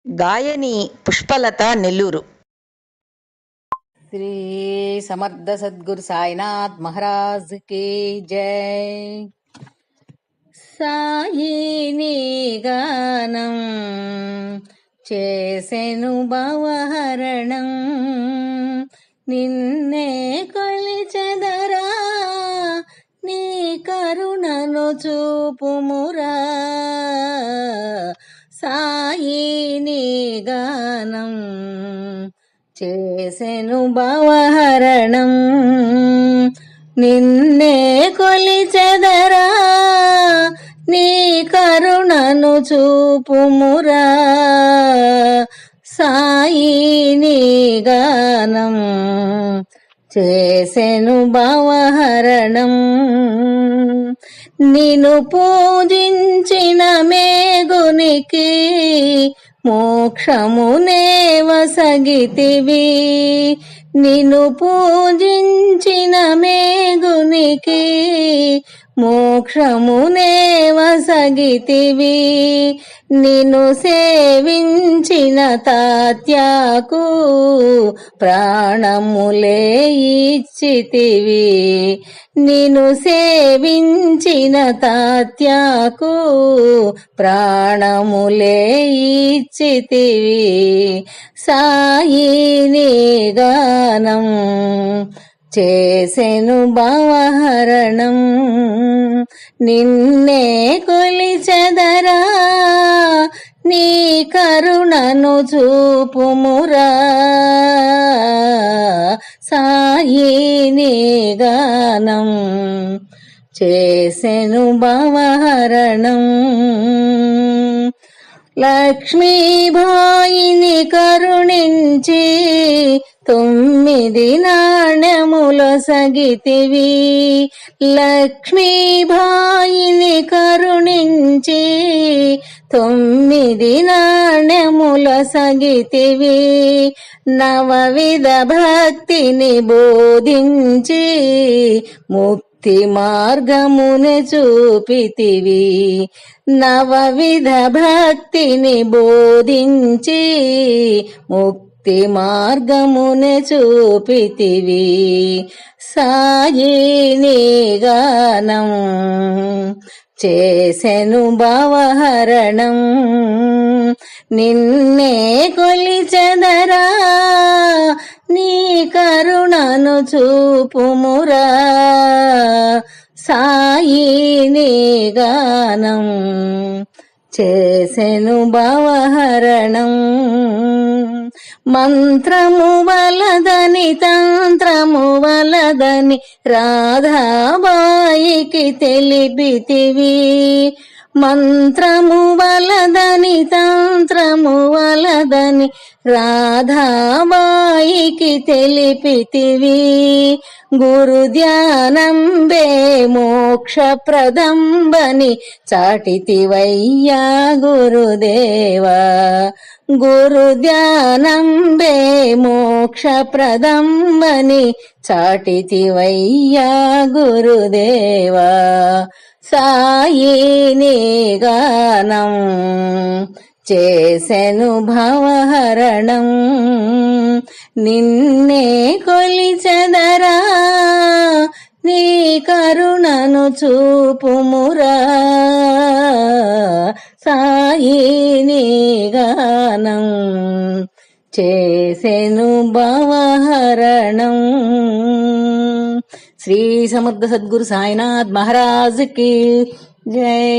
గాయని పుష్పలత నెల్లూరు. శ్రీ సమర్థ సద్గురు సాయినాథ్ మహారాజ్ కి జై. సాయిని గానం చేసెను భవహరణం, నిన్నే కొలిచెదరా నీ కరుణను చూపుమురా. సాయిని గానం చేసెను భవహరణం, నిన్నే కొలిచెదరా నీ కరుణను చూపుమురా. సాయిని గానం చేసెను భవహరణం, నిన్ను పూజించిన మేగునికి మోక్షమునే వసగితివి. నిన్ను పూజించిన మేగునికి మోక్షమునే వసగితివి. నిన్ను సేవించిన తాత్యాకు ప్రాణములే ఇచ్చితివి. నిన్ను సేవించిన తాత్యాకు ప్రాణములే ఇచ్చితివి. సాయిని గానం చేసెను భవహరణం, నిన్నే కొలిచెదరా నీ కరుణను చూపుమురా. సాయిని గానం చేసెను భవహరణం, లక్ష్మీబాయిని కరుణించి 9 నాణ్యములొసగితివి. లక్ష్మీబాయిని కరుణించి 9 నాణ్యములొసగితివి. నవవిధ భక్తిని బోధించి ముక్తి మార్గముని చూపితివి. నవవిధ భక్తిని బోధించి ముక్తి మార్గముని చూపితివి. సాయిని గానం చేసెను భవహరణం, నిన్నే కొలిచెదరా నీ కరుణను చూపుమురా. సాయిని గానం చేసెను భవహరణం, మంత్రము వలదని తంత్రము వలదని రాధాబాయికి తెలిపితివి. మంత్రము వలదని తంత్రము వలదని రాధాబాయికి తెలిపితివి. గురు ధ్యానంబే మోక్షప్రదంబని చాటితివయ్యా గురుదేవా. గురు ధ్యానంబే మోక్షప్రదంబని చాటితివయ్యా గురుదేవా. సాయిని గానం చేసెను భవహరణం, నిన్నే కొలిచెదరా నీ కరుణను చూపుమురా. సాయిని గానం చేసెను భవహరణం. శ్రీ సమర్థ సద్గురు సాయినాథ్ మహారాజ్ కి జై.